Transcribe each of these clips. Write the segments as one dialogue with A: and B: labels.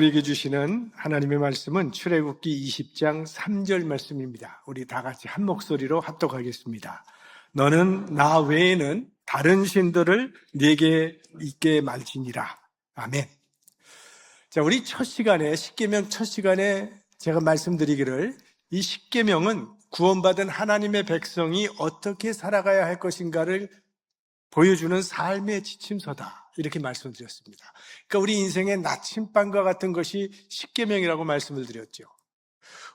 A: 우리에게 주시는 하나님의 말씀은 출애굽기 20장 3절 말씀입니다. 우리 다 같이 한 목소리로 합독하겠습니다. 너는 나 외에는 다른 신들을 네게 있게 말지니라. 아멘. 자, 우리 첫 시간에 십계명 첫 시간에 제가 말씀드리기를 이 십계명은 구원받은 하나님의 백성이 어떻게 살아가야 할 것인가를 보여주는 삶의 지침서다. 이렇게 말씀드렸습니다. 그러니까 우리 인생의 나침반과 같은 것이 십계명이라고 말씀을 드렸죠.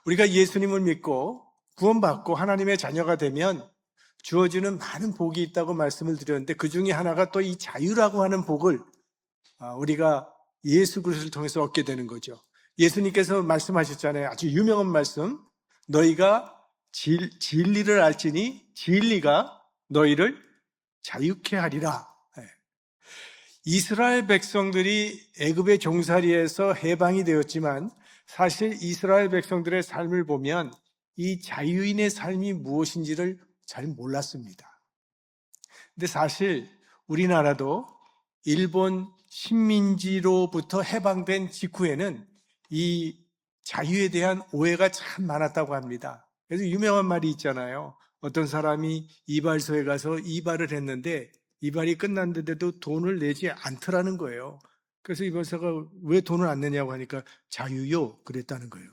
A: 우리가 예수님을 믿고 구원받고 하나님의 자녀가 되면 주어지는 많은 복이 있다고 말씀을 드렸는데 그 중에 하나가 또 이 자유라고 하는 복을 우리가 예수 그리스도를 통해서 얻게 되는 거죠. 예수님께서 말씀하셨잖아요. 아주 유명한 말씀. 너희가 진리를 알지니 진리가 너희를 자유케 하리라. 이스라엘 백성들이 애굽의 종살이에서 해방이 되었지만 사실 이스라엘 백성들의 삶을 보면 이 자유인의 삶이 무엇인지를 잘 몰랐습니다. 근데 사실 우리나라도 일본 식민지로부터 해방된 직후에는 이 자유에 대한 오해가 참 많았다고 합니다. 그래서 유명한 말이 있잖아요. 어떤 사람이 이발소에 가서 이발을 했는데 이발이 끝났는데도 돈을 내지 않더라는 거예요. 그래서 이발사가 왜 돈을 안 내냐고 하니까 자유요 그랬다는 거예요.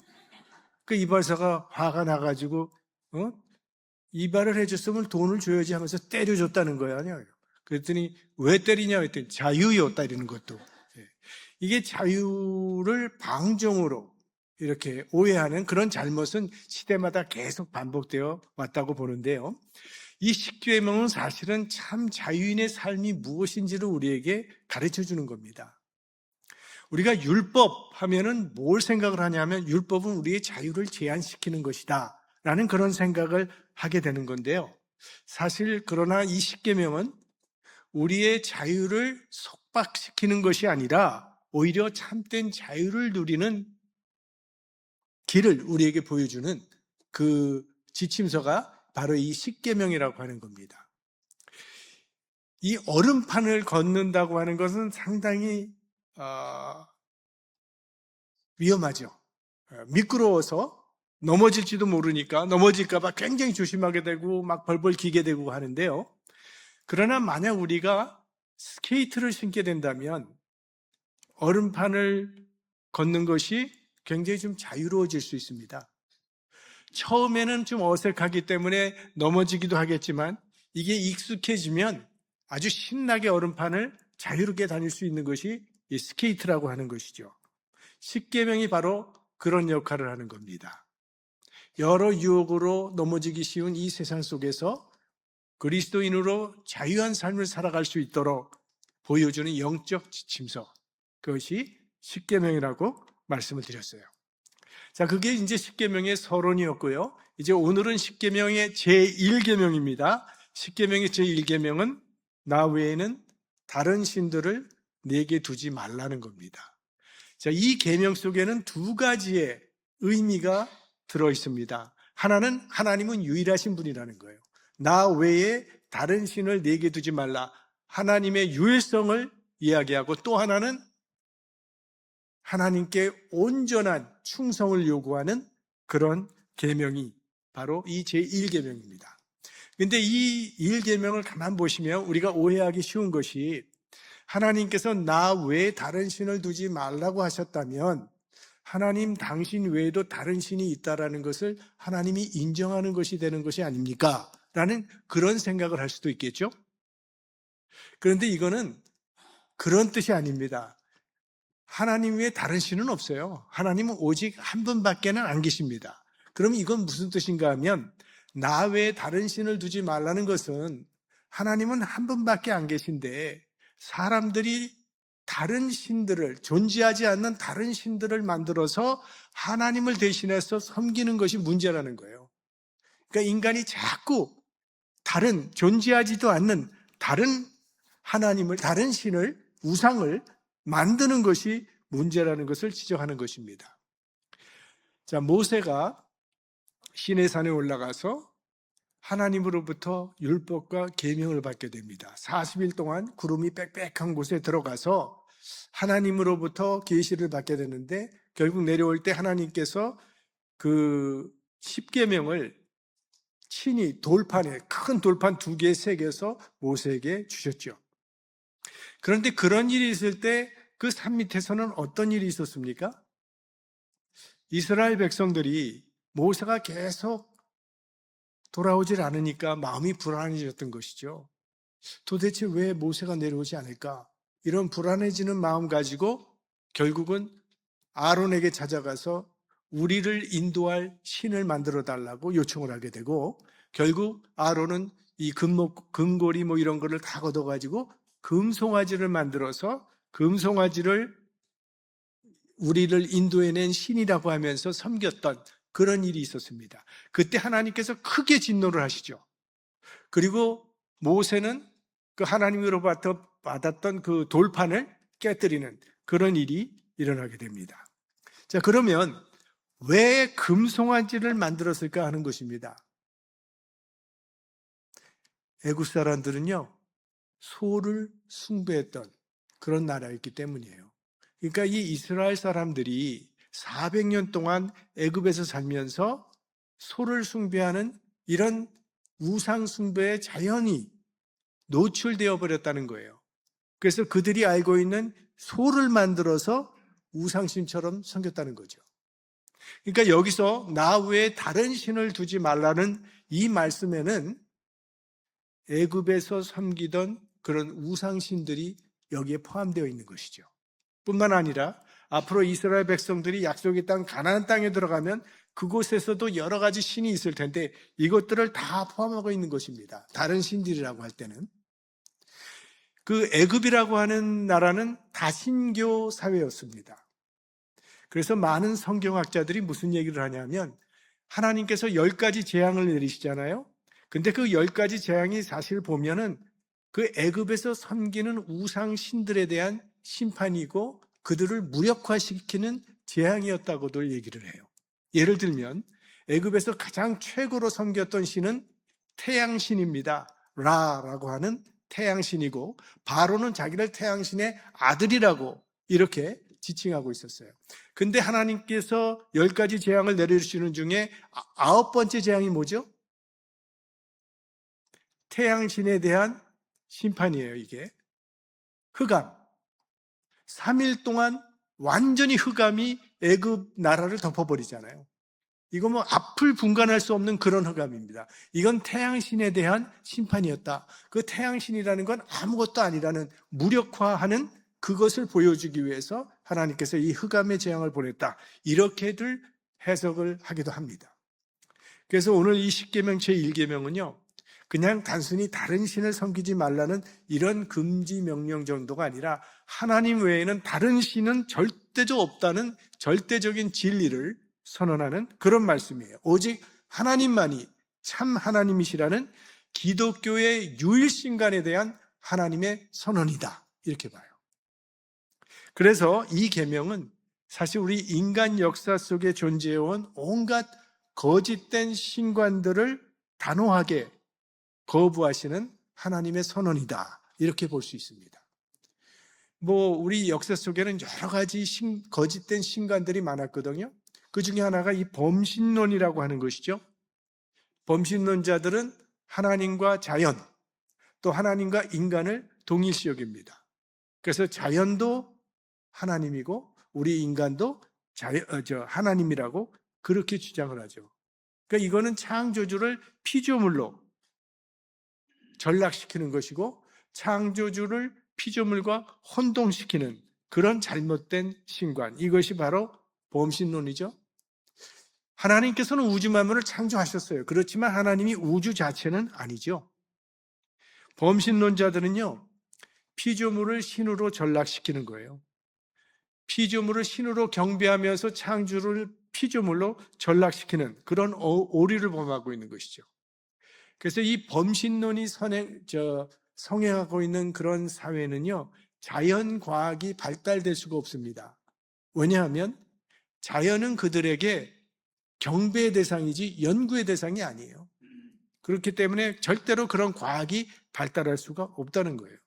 A: 그 이발사가 화가 나가지고 이발을 해줬으면 돈을 줘야지 하면서 때려줬다는 거예요. 그랬더니 왜 때리냐 했더니 자유요 때리는 것도. 이게 자유를 방종으로 이렇게 오해하는 그런 잘못은 시대마다 계속 반복되어 왔다고 보는데요. 이 십계명은 사실은 참 자유인의 삶이 무엇인지를 우리에게 가르쳐 주는 겁니다. 우리가 율법 하면은 뭘 생각을 하냐면 율법은 우리의 자유를 제한시키는 것이다 라는 그런 생각을 하게 되는 건데요. 사실 그러나 이 십계명은 우리의 자유를 속박시키는 것이 아니라 오히려 참된 자유를 누리는 길을 우리에게 보여주는 그 지침서가 바로 이 십계명이라고 하는 겁니다. 이 얼음판을 걷는다고 하는 것은 상당히 위험하죠. 미끄러워서 넘어질지도 모르니까 넘어질까 봐 굉장히 조심하게 되고 막 벌벌 기게 되고 하는데요. 그러나 만약 우리가 스케이트를 신게 된다면 얼음판을 걷는 것이 굉장히 좀 자유로워질 수 있습니다. 처음에는 좀 어색하기 때문에 넘어지기도 하겠지만 이게 익숙해지면 아주 신나게 얼음판을 자유롭게 다닐 수 있는 것이 이 스케이트라고 하는 것이죠. 십계명이 바로 그런 역할을 하는 겁니다. 여러 유혹으로 넘어지기 쉬운 이 세상 속에서 그리스도인으로 자유한 삶을 살아갈 수 있도록 보여주는 영적 지침서, 그것이 십계명이라고 말씀을 드렸어요. 자, 그게 이제 십계명의 서론이었고요. 이제 오늘은 십계명의 제1계명입니다. 십계명의 제1계명은 나 외에는 다른 신들을 내게 두지 말라는 겁니다. 자, 이 계명 속에는 두 가지의 의미가 들어 있습니다. 하나는 하나님은 유일하신 분이라는 거예요. 나 외에 다른 신을 내게 두지 말라. 하나님의 유일성을 이야기하고 또 하나는 하나님께 온전한 충성을 요구하는 그런 계명이 바로 이 제1계명입니다. 그런데 이 1계명을 가만 보시면 우리가 오해하기 쉬운 것이 하나님께서 나 외에 다른 신을 두지 말라고 하셨다면 하나님 당신 외에도 다른 신이 있다라는 것을 하나님이 인정하는 것이 되는 것이 아닙니까? 라는 그런 생각을 할 수도 있겠죠. 그런데 이거는 그런 뜻이 아닙니다. 하나님 외에 다른 신은 없어요. 하나님은 오직 한 분밖에는 안 계십니다. 그럼 이건 무슨 뜻인가 하면 나 외에 다른 신을 두지 말라는 것은 하나님은 한 분밖에 안 계신데 사람들이 다른 신들을, 존재하지 않는 다른 신들을 만들어서 하나님을 대신해서 섬기는 것이 문제라는 거예요. 그러니까 인간이 자꾸 다른, 존재하지도 않는 다른 하나님을, 다른 신을, 우상을 만드는 것이 문제라는 것을 지적하는 것입니다. 자, 모세가 시내산에 올라가서 하나님으로부터 율법과 계명을 받게 됩니다. 40일 동안 구름이 빽빽한 곳에 들어가서 하나님으로부터 계시를 받게 되는데 결국 내려올 때 하나님께서 그 십계명을 친히 돌판에 큰 돌판 2개, 3개에서 모세에게 주셨죠. 그런데 그런 일이 있을 때 그 산 밑에서는 어떤 일이 있었습니까? 이스라엘 백성들이 모세가 계속 돌아오질 않으니까 마음이 불안해졌던 것이죠. 도대체 왜 모세가 내려오지 않을까? 이런 불안해지는 마음 가지고 결국은 아론에게 찾아가서 우리를 인도할 신을 만들어 달라고 요청을 하게 되고, 결국 아론은 이 금고리 뭐 이런 거를 다 걷어가지고 금송아지를 만들어서 금송아지를 우리를 인도해낸 신이라고 하면서 섬겼던 그런 일이 있었습니다. 그때 하나님께서 크게 진노를 하시죠. 그리고 모세는 그 하나님으로부터 받았던 그 돌판을 깨뜨리는 그런 일이 일어나게 됩니다. 자, 그러면 왜 금송아지를 만들었을까 하는 것입니다. 애굽 사람들은요, 소를 숭배했던 그런 나라였기 때문이에요. 그러니까 이 이스라엘 사람들이 400년 동안 애굽에서 살면서 소를 숭배하는 이런 우상 숭배에 자연히 노출되어 버렸다는 거예요. 그래서 그들이 알고 있는 소를 만들어서 우상신처럼 섬겼다는 거죠. 그러니까 여기서 나 외에 다른 신을 두지 말라는 이 말씀에는 애굽에서 섬기던 그런 우상신들이 여기에 포함되어 있는 것이죠. 뿐만 아니라 앞으로 이스라엘 백성들이 약속의 땅 가나안 땅에 들어가면 그곳에서도 여러 가지 신이 있을 텐데 이것들을 다 포함하고 있는 것입니다. 다른 신들이라고 할 때는. 그 애굽이라고 하는 나라는 다신교 사회였습니다. 그래서 많은 성경학자들이 무슨 얘기를 하냐면 하나님께서 10가지 재앙을 내리시잖아요. 근데 그 10가지 재앙이 사실 보면은 그 애굽에서 섬기는 우상 신들에 대한 심판이고 그들을 무력화시키는 재앙이었다고들 얘기를 해요. 예를 들면 애굽에서 가장 최고로 섬겼던 신은 태양신입니다. 라라고 하는 태양신이고 바로는 자기를 태양신의 아들이라고 이렇게 지칭하고 있었어요. 근데 하나님께서 10가지 재앙을 내려주시는 중에 9번째 재앙이 뭐죠? 태양신에 대한 심판이에요. 이게 흑암. 3일 동안 완전히 흑암이 애굽 나라를 덮어버리잖아요. 이거 뭐 앞을 분간할 수 없는 그런 흑암입니다. 이건 태양신에 대한 심판이었다. 그 태양신이라는 건 아무것도 아니라는 무력화하는 그것을 보여주기 위해서 하나님께서 이 흑암의 재앙을 보냈다. 이렇게들 해석을 하기도 합니다. 그래서 오늘 이 십계명 제1계명은요. 그냥 단순히 다른 신을 섬기지 말라는 이런 금지 명령 정도가 아니라 하나님 외에는 다른 신은 절대로 없다는 절대적인 진리를 선언하는 그런 말씀이에요. 오직 하나님만이 참 하나님이시라는 기독교의 유일신간에 대한 하나님의 선언이다. 이렇게 봐요. 그래서 이 계명은 사실 우리 인간 역사 속에 존재해온 온갖 거짓된 신관들을 단호하게 거부하시는 하나님의 선언이다. 이렇게 볼 수 있습니다. 우리 역사 속에는 여러 가지 거짓된 신관들이 많았거든요. 그 중에 하나가 이 범신론이라고 하는 것이죠. 범신론자들은 하나님과 자연, 또 하나님과 인간을 동일시 여깁니다. 그래서 자연도 하나님이고 우리 인간도 하나님이라고 그렇게 주장을 하죠. 그러니까 이거는 창조주를 피조물로 전락시키는 것이고 창조주를 피조물과 혼동시키는 그런 잘못된 신관, 이것이 바로 범신론이죠. 하나님께서는 우주 만물을 창조하셨어요. 그렇지만 하나님이 우주 자체는 아니죠. 범신론자들은요, 피조물을 신으로 전락시키는 거예요. 피조물을 신으로 경배하면서 창조를 피조물로 전락시키는 그런 오류를 범하고 있는 것이죠. 그래서 이 범신론이 성행하고 있는 그런 사회는요, 자연과학이 발달될 수가 없습니다. 왜냐하면 자연은 그들에게 경배의 대상이지 연구의 대상이 아니에요. 그렇기 때문에 절대로 그런 과학이 발달할 수가 없다는 거예요.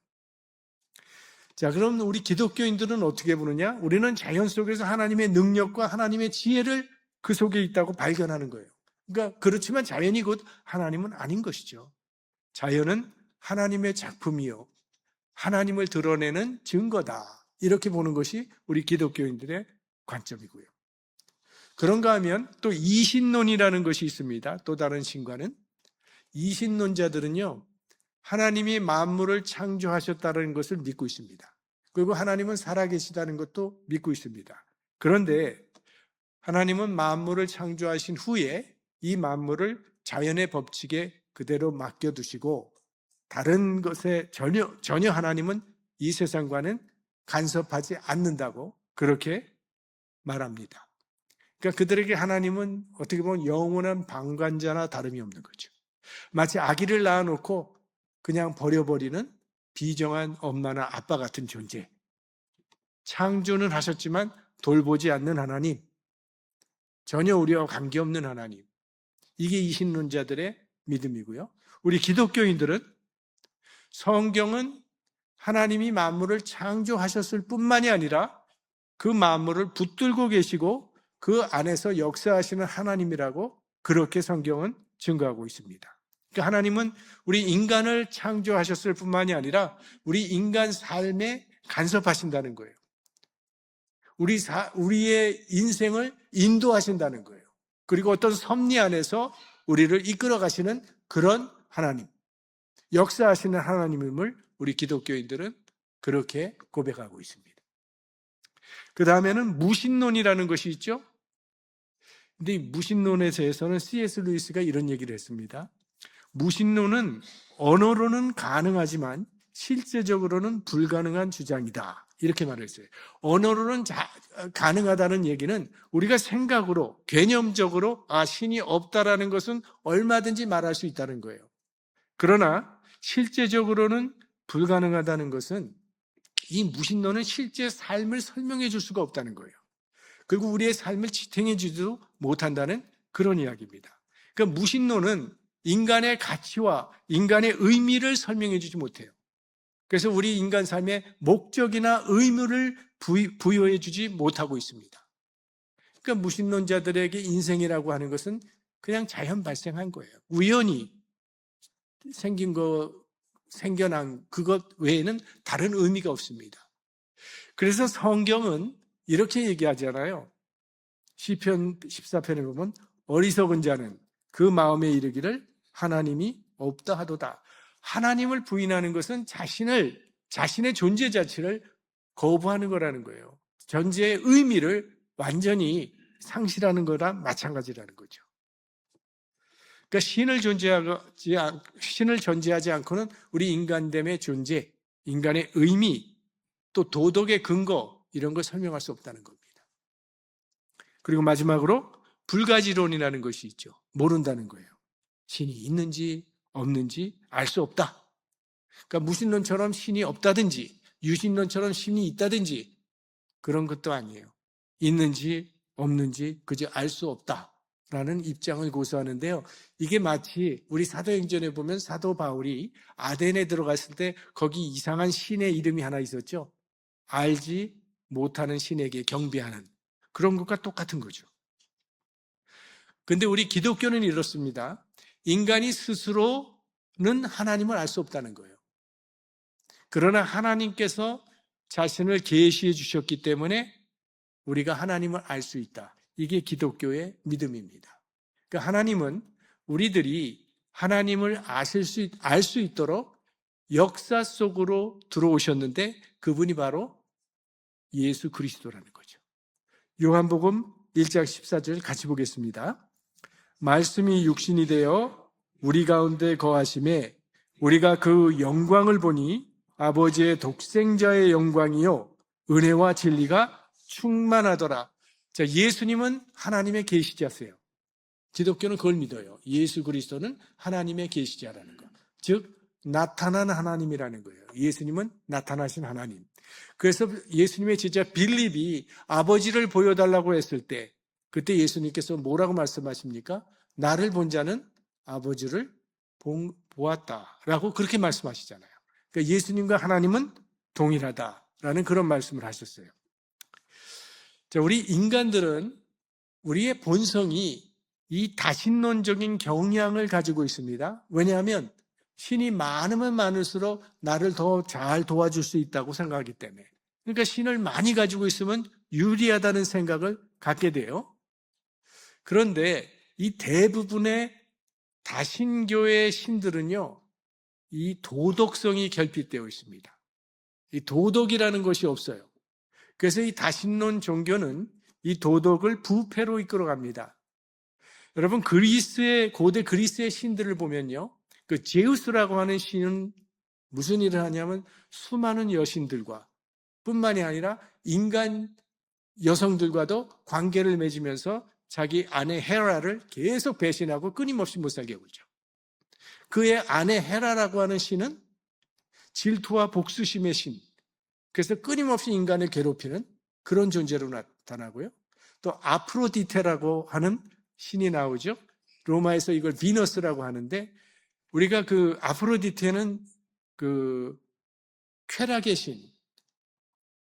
A: 자, 그럼 우리 기독교인들은 어떻게 보느냐? 우리는 자연 속에서 하나님의 능력과 하나님의 지혜를 그 속에 있다고 발견하는 거예요. 그러니까 그렇지만 자연이 곧 하나님은 아닌 것이죠. 자연은 하나님의 작품이요, 하나님을 드러내는 증거다. 이렇게 보는 것이 우리 기독교인들의 관점이고요. 그런가 하면 또 이신론이라는 것이 있습니다. 또 다른 신과는. 이신론자들은요, 하나님이 만물을 창조하셨다는 것을 믿고 있습니다. 그리고 하나님은 살아계시다는 것도 믿고 있습니다. 그런데 하나님은 만물을 창조하신 후에 이 만물을 자연의 법칙에 그대로 맡겨두시고 다른 것에 전혀 하나님은 이 세상과는 간섭하지 않는다고 그렇게 말합니다. 그러니까 그들에게 하나님은 어떻게 보면 영원한 방관자나 다름이 없는 거죠. 마치 아기를 낳아놓고 그냥 버려버리는 비정한 엄마나 아빠 같은 존재. 창조는 하셨지만 돌보지 않는 하나님, 전혀 우리와 관계없는 하나님. 이게 이신론자들의 믿음이고요. 우리 기독교인들은 성경은 하나님이 만물을 창조하셨을 뿐만이 아니라 그 만물을 붙들고 계시고 그 안에서 역사하시는 하나님이라고 그렇게 성경은 증거하고 있습니다. 그러니까 하나님은 우리 인간을 창조하셨을 뿐만이 아니라 우리 인간 삶에 간섭하신다는 거예요. 우리의 인생을 인도하신다는 거예요. 그리고 어떤 섭리 안에서 우리를 이끌어 가시는 그런 하나님, 역사하시는 하나님임을 우리 기독교인들은 그렇게 고백하고 있습니다. 그 다음에는 무신론이라는 것이 있죠. 근데 이 무신론에 대해서는 C.S. 루이스가 이런 얘기를 했습니다. 무신론은 언어로는 가능하지만 실제적으로는 불가능한 주장이다. 이렇게 말했어요. 언어로는 가능하다는 얘기는 우리가 생각으로, 개념적으로 신이 없다라는 것은 얼마든지 말할 수 있다는 거예요. 그러나 실제적으로는 불가능하다는 것은 이 무신론은 실제 삶을 설명해 줄 수가 없다는 거예요. 그리고 우리의 삶을 지탱해 주지도 못한다는 그런 이야기입니다. 그러니까 무신론은 인간의 가치와 인간의 의미를 설명해 주지 못해요. 그래서 우리 인간 삶의 목적이나 의무를 부여해 주지 못하고 있습니다. 그러니까 무신론자들에게 인생이라고 하는 것은 그냥 자연 발생한 거예요. 우연히 생겨난 그것 외에는 다른 의미가 없습니다. 그래서 성경은 이렇게 얘기하잖아요. 시편 14편에 보면 어리석은 자는 그 마음에 이르기를 하나님이 없다 하도다. 하나님을 부인하는 것은 자신의 존재 자체를 거부하는 거라는 거예요. 존재의 의미를 완전히 상실하는 거랑 마찬가지라는 거죠. 그러니까 신을 존재하지 않고는 우리 인간됨의 존재, 인간의 의미, 또 도덕의 근거 이런 걸 설명할 수 없다는 겁니다. 그리고 마지막으로 불가지론이라는 것이 있죠. 모른다는 거예요. 신이 있는지 없는지 알 수 없다. 그러니까 무신론처럼 신이 없다든지 유신론처럼 신이 있다든지 그런 것도 아니에요. 있는지 없는지 그저 알 수 없다라는 입장을 고수하는데요. 이게 마치 우리 사도행전에 보면 사도 바울이 아덴에 들어갔을 때 거기 이상한 신의 이름이 하나 있었죠. 알지 못하는 신에게 경배하는 그런 것과 똑같은 거죠. 그런데 우리 기독교는 이렇습니다. 인간이 스스로는 하나님을 알 수 없다는 거예요. 그러나 하나님께서 자신을 계시해 주셨기 때문에 우리가 하나님을 알 수 있다. 이게 기독교의 믿음입니다. 그러니까 하나님은 우리들이 하나님을 알 수 있도록 역사 속으로 들어오셨는데 그분이 바로 예수 그리스도라는 거죠. 요한복음 1장 14절 같이 보겠습니다. 말씀이 육신이 되어 우리 가운데 거하심에 우리가 그 영광을 보니 아버지의 독생자의 영광이요 은혜와 진리가 충만하더라. 자, 예수님은 하나님의 계시자세요. 기독교는 그걸 믿어요. 예수 그리스도는 하나님의 계시자라는 거. 즉 나타난 하나님이라는 거예요. 예수님은 나타나신 하나님. 그래서 예수님의 제자 빌립이 아버지를 보여달라고 했을 때 그때 예수님께서 뭐라고 말씀하십니까? 나를 본 자는 아버지를 보았다라고 그렇게 말씀하시잖아요. 그러니까 예수님과 하나님은 동일하다. 라는 그런 말씀을 하셨어요. 자, 우리 인간들은 우리의 본성이 이 다신론적인 경향을 가지고 있습니다. 왜냐하면 신이 많으면 많을수록 나를 더 잘 도와줄 수 있다고 생각하기 때문에. 그러니까 신을 많이 가지고 있으면 유리하다는 생각을 갖게 돼요. 그런데 이 대부분의 다신교의 신들은요, 이 도덕성이 결핍되어 있습니다. 이 도덕이라는 것이 없어요. 그래서 이 다신론 종교는 이 도덕을 부패로 이끌어갑니다. 여러분, 고대 그리스의 신들을 보면요, 그 제우스라고 하는 신은 무슨 일을 하냐면 수많은 여신들과 뿐만이 아니라 인간 여성들과도 관계를 맺으면서 자기 아내 헤라를 계속 배신하고 끊임없이 못 살게 굴죠. 그의 아내 헤라라고 하는 신은 질투와 복수심의 신, 그래서 끊임없이 인간을 괴롭히는 그런 존재로 나타나고요. 또 아프로디테라고 하는 신이 나오죠. 로마에서 이걸 비너스라고 하는데, 우리가 그 아프로디테는 그 쾌락의 신,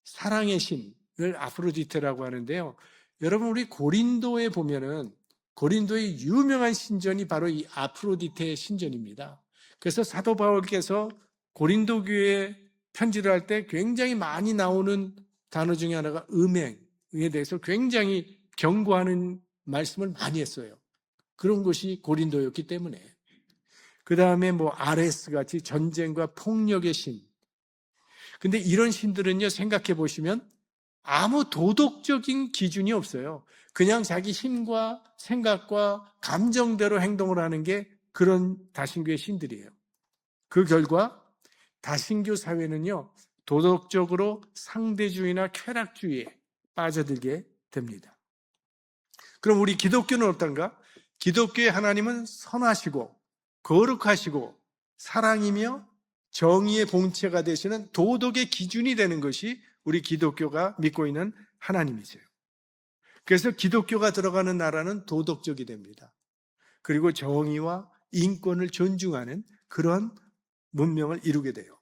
A: 사랑의 신을 아프로디테라고 하는데요. 여러분, 우리 고린도에 보면은 고린도의 유명한 신전이 바로 이 아프로디테의 신전입니다. 그래서 사도 바울께서 고린도 교회에 편지를 할 때 굉장히 많이 나오는 단어 중에 하나가 음행에 대해서 굉장히 경고하는 말씀을 많이 했어요. 그런 것이 고린도였기 때문에. 그 다음에 뭐 아레스 같이 전쟁과 폭력의 신. 근데 이런 신들은요, 생각해 보시면 아무 도덕적인 기준이 없어요. 그냥 자기 힘과 생각과 감정대로 행동을 하는 게 그런 다신교의 신들이에요. 그 결과 다신교 사회는요, 도덕적으로 상대주의나 쾌락주의에 빠져들게 됩니다. 그럼 우리 기독교는 어떤가? 기독교의 하나님은 선하시고 거룩하시고 사랑이며 정의의 본체가 되시는 도덕의 기준이 되는 것이 우리 기독교가 믿고 있는 하나님이세요. 그래서 기독교가 들어가는 나라는 도덕적이 됩니다. 그리고 정의와 인권을 존중하는 그런 문명을 이루게 돼요.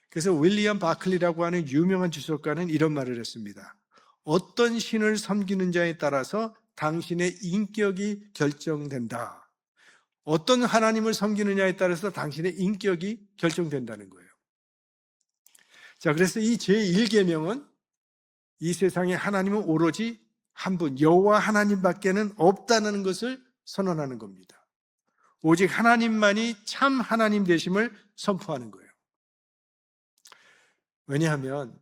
A: 그래서 윌리엄 바클리라고 하는 유명한 주석가는 이런 말을 했습니다. 어떤 신을 섬기는 자에 따라서 당신의 인격이 결정된다. 어떤 하나님을 섬기느냐에 따라서 당신의 인격이 결정된다는 거예요. 자, 그래서 이 제1계명은 이 세상에 하나님은 오로지 한 분, 여호와 하나님밖에는 없다는 것을 선언하는 겁니다. 오직 하나님만이 참 하나님 되심을 선포하는 거예요. 왜냐하면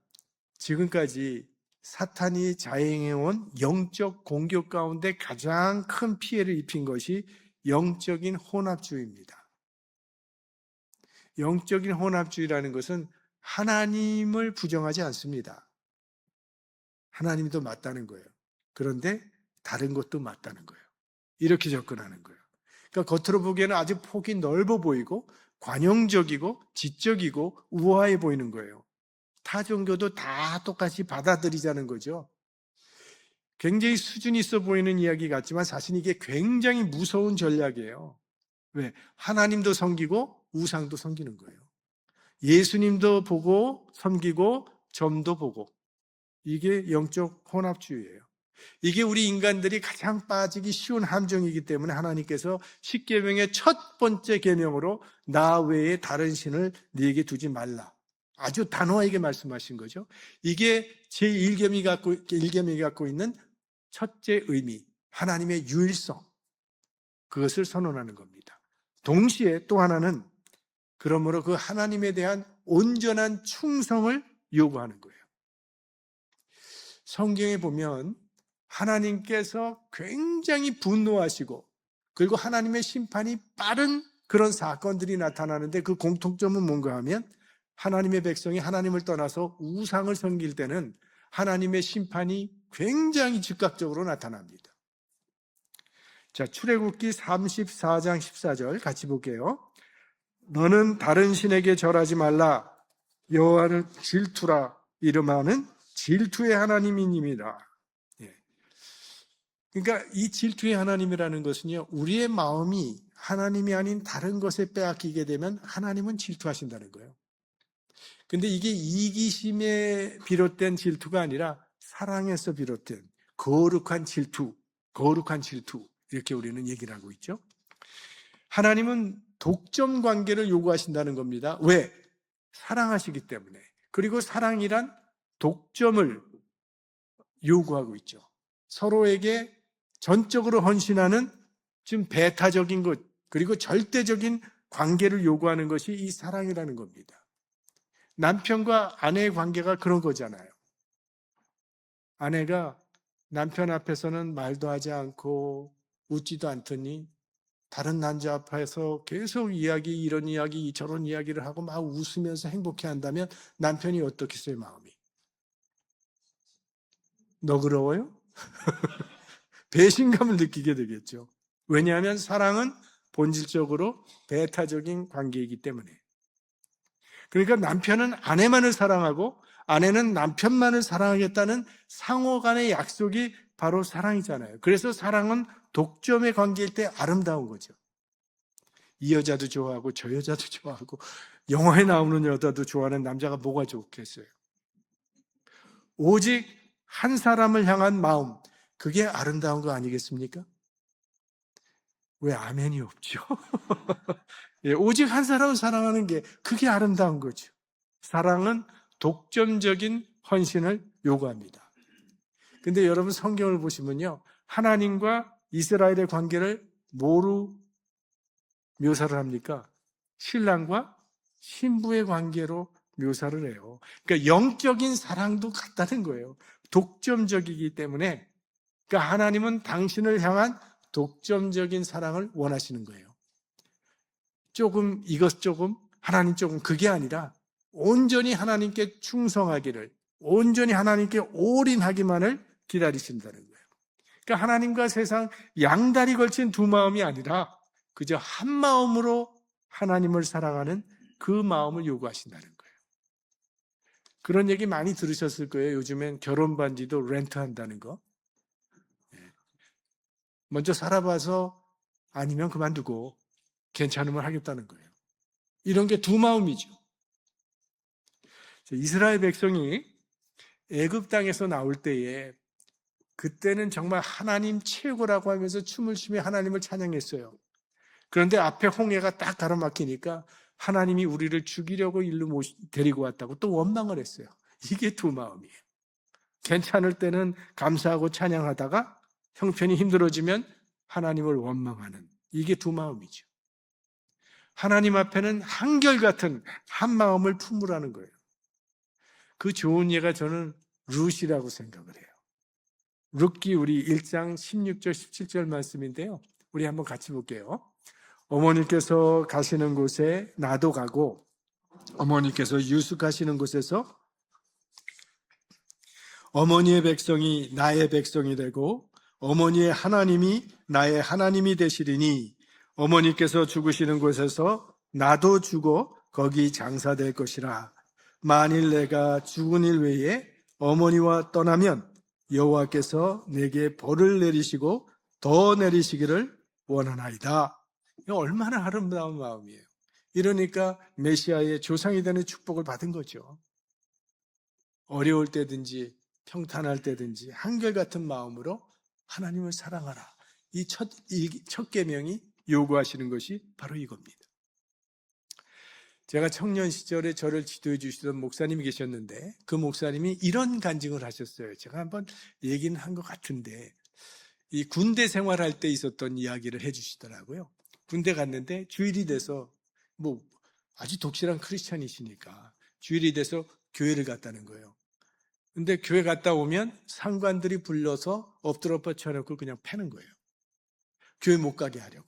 A: 지금까지 사탄이 자행해온 영적 공격 가운데 가장 큰 피해를 입힌 것이 영적인 혼합주의입니다. 영적인 혼합주의라는 것은 하나님을 부정하지 않습니다. 하나님도 맞다는 거예요. 그런데 다른 것도 맞다는 거예요. 이렇게 접근하는 거예요. 그러니까 겉으로 보기에는 아주 폭이 넓어 보이고 관용적이고 지적이고 우아해 보이는 거예요. 타 종교도 다 똑같이 받아들이자는 거죠. 굉장히 수준이 있어 보이는 이야기 같지만 사실 이게 굉장히 무서운 전략이에요. 왜? 하나님도 섬기고 우상도 섬기는 거예요. 예수님도 보고 섬기고 점도 보고. 이게 영적 혼합주의예요. 이게 우리 인간들이 가장 빠지기 쉬운 함정이기 때문에 하나님께서 십계명의 첫 번째 계명으로 나 외에 다른 신을 네게 두지 말라. 아주 단호하게 말씀하신 거죠. 이게 제1계명이 갖고 있는 첫째 의미, 하나님의 유일성, 그것을 선언하는 겁니다. 동시에 또 하나는 그러므로 그 하나님에 대한 온전한 충성을 요구하는 거예요. 성경에 보면 하나님께서 굉장히 분노하시고 그리고 하나님의 심판이 빠른 그런 사건들이 나타나는데 그 공통점은 뭔가 하면 하나님의 백성이 하나님을 떠나서 우상을 섬길 때는 하나님의 심판이 굉장히 즉각적으로 나타납니다. 자, 출애굽기 34장 14절 같이 볼게요. 너는 다른 신에게 절하지 말라. 여호와는 질투라. 이름하는 질투의 하나님이니라. 그러니까 이 질투의 하나님이라는 것은요, 우리의 마음이 하나님이 아닌 다른 것에 빼앗기게 되면 하나님은 질투하신다는 거예요. 근데 이게 이기심에 비롯된 질투가 아니라 사랑에서 비롯된 거룩한 질투, 거룩한 질투, 이렇게 우리는 얘기를 하고 있죠. 하나님은 독점 관계를 요구하신다는 겁니다. 왜? 사랑하시기 때문에. 그리고 사랑이란 독점을 요구하고 있죠. 서로에게 전적으로 헌신하는 좀 배타적인 것, 그리고 절대적인 관계를 요구하는 것이 이 사랑이라는 겁니다. 남편과 아내의 관계가 그런 거잖아요. 아내가 남편 앞에서는 말도 하지 않고 웃지도 않더니 다른 남자 앞에서 계속 이런 이야기, 저런 이야기를 하고 막 웃으면서 행복해 한다면 남편이 어떻겠어요, 마음이? 너그러워요? 배신감을 느끼게 되겠죠. 왜냐하면 사랑은 본질적으로 배타적인 관계이기 때문에. 그러니까 남편은 아내만을 사랑하고 아내는 남편만을 사랑하겠다는 상호 간의 약속이 바로 사랑이잖아요. 그래서 사랑은 독점의 관계일 때 아름다운 거죠. 이 여자도 좋아하고 저 여자도 좋아하고 영화에 나오는 여자도 좋아하는 남자가 뭐가 좋겠어요? 오직 한 사람을 향한 마음, 그게 아름다운 거 아니겠습니까? 왜 아멘이 없죠? 예, 오직 한 사람을 사랑하는 게 그게 아름다운 거죠. 사랑은 독점적인 헌신을 요구합니다. 근데 여러분 성경을 보시면요, 하나님과 이스라엘의 관계를 뭐로 묘사를 합니까? 신랑과 신부의 관계로 묘사를 해요. 그러니까 영적인 사랑도 같다는 거예요. 독점적이기 때문에, 그러니까 하나님은 당신을 향한 독점적인 사랑을 원하시는 거예요. 조금 이것 조금 하나님 조금, 그게 아니라 온전히 하나님께 충성하기를, 온전히 하나님께 올인하기만을 기다리신다는 거예요. 그러니까 하나님과 세상 양다리 걸친 두 마음이 아니라 그저 한 마음으로 하나님을 사랑하는 그 마음을 요구하신다는 거예요. 그런 얘기 많이 들으셨을 거예요. 요즘엔 결혼 반지도 렌트한다는 거. 먼저 살아봐서 아니면 그만두고 괜찮으면 하겠다는 거예요. 이런 게 두 마음이죠. 이스라엘 백성이 애굽 땅에서 나올 때에 그때는 정말 하나님 최고라고 하면서 춤을 추며 하나님을 찬양했어요. 그런데 앞에 홍해가 딱 가로막히니까 하나님이 우리를 죽이려고 일로 데리고 왔다고 또 원망을 했어요. 이게 두 마음이에요. 괜찮을 때는 감사하고 찬양하다가 형편이 힘들어지면 하나님을 원망하는, 이게 두 마음이죠. 하나님 앞에는 한결같은 한 마음을 품으라는 거예요. 그 좋은 예가 저는 룻이라고 생각을 해요. 룻기 우리 1장 16절 17절 말씀인데요. 우리 한번 같이 볼게요. 어머니께서 가시는 곳에 나도 가고 어머니께서 유숙하시는 곳에서 어머니의 백성이 나의 백성이 되고 어머니의 하나님이 나의 하나님이 되시리니 어머니께서 죽으시는 곳에서 나도 죽어 거기 장사될 것이라. 만일 내가 죽은 일 외에 어머니와 떠나면 여호와께서 내게 벌을 내리시고 더 내리시기를 원하나이다. 얼마나 아름다운 마음이에요. 이러니까 메시아의 조상이 되는 축복을 받은 거죠. 어려울 때든지 평탄할 때든지 한결같은 마음으로 하나님을 사랑하라. 이 첫 계명이 요구하시는 것이 바로 이겁니다. 제가 청년 시절에 저를 지도해 주시던 목사님이 계셨는데 그 목사님이 이런 간증을 하셨어요. 제가 한번 얘기는 한 것 같은데 이 군대 생활할 때 있었던 이야기를 해 주시더라고요. 군대 갔는데 주일이 돼서 아주 독실한 크리스찬이시니까 주일이 돼서 교회를 갔다는 거예요. 근데 교회 갔다 오면 상관들이 불러서 엎드려 뻗쳐놓고 그냥 패는 거예요. 교회 못 가게 하려고.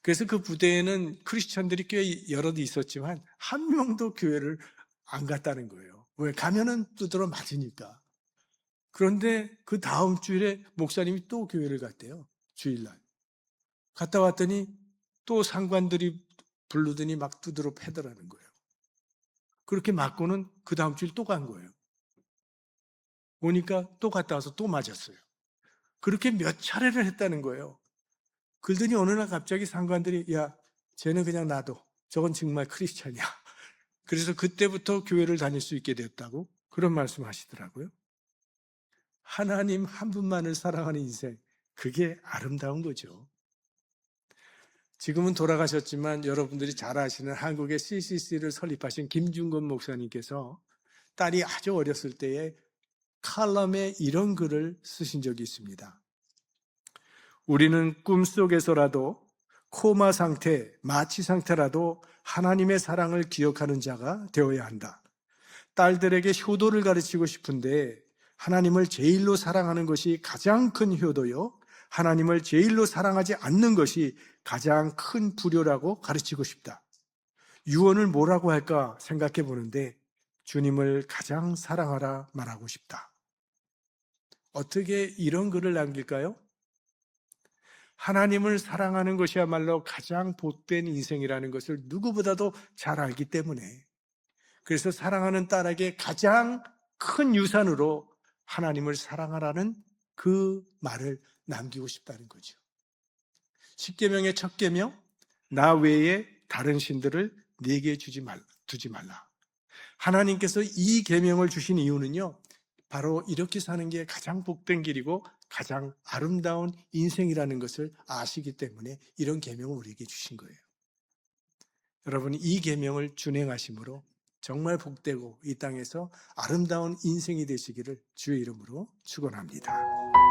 A: 그래서 그 부대에는 크리스찬들이 꽤 여럿 있었지만 한 명도 교회를 안 갔다는 거예요. 왜? 가면은 두드러 맞으니까. 그런데 그 다음 주일에 목사님이 또 교회를 갔대요. 주일날. 갔다 왔더니 또 상관들이 부르더니 막 두드러 패더라는 거예요. 그렇게 맞고는 그 다음 주일 또 간 거예요. 오니까 또 갔다 와서 또 맞았어요. 그렇게 몇 차례를 했다는 거예요. 그러더니 어느 날 갑자기 상관들이 야, 쟤는 그냥 놔둬. 저건 정말 크리스찬이야. 그래서 그때부터 교회를 다닐 수 있게 되었다고 그런 말씀하시더라고요. 하나님 한 분만을 사랑하는 인생, 그게 아름다운 거죠. 지금은 돌아가셨지만 여러분들이 잘 아시는 한국의 CCC를 설립하신 김중건 목사님께서 딸이 아주 어렸을 때에 칼럼에 이런 글을 쓰신 적이 있습니다. 우리는 꿈속에서라도 코마 상태, 마취 상태라도 하나님의 사랑을 기억하는 자가 되어야 한다. 딸들에게 효도를 가르치고 싶은데 하나님을 제일로 사랑하는 것이 가장 큰 효도요, 하나님을 제일로 사랑하지 않는 것이 가장 큰 불효라고 가르치고 싶다. 유언을 뭐라고 할까 생각해 보는데 주님을 가장 사랑하라 말하고 싶다. 어떻게 이런 글을 남길까요? 하나님을 사랑하는 것이야말로 가장 복된 인생이라는 것을 누구보다도 잘 알기 때문에, 그래서 사랑하는 딸에게 가장 큰 유산으로 하나님을 사랑하라는 그 말을 남기고 싶다는 거죠. 십계명의 첫 계명, 나 외에 다른 신들을 네게 두지 말라. 하나님께서 이 계명을 주신 이유는요, 바로 이렇게 사는 게 가장 복된 길이고 가장 아름다운 인생이라는 것을 아시기 때문에 이런 계명을 우리에게 주신 거예요. 여러분, 이 계명을 준행하심으로 정말 복되고 이 땅에서 아름다운 인생이 되시기를 주의 이름으로 축원합니다.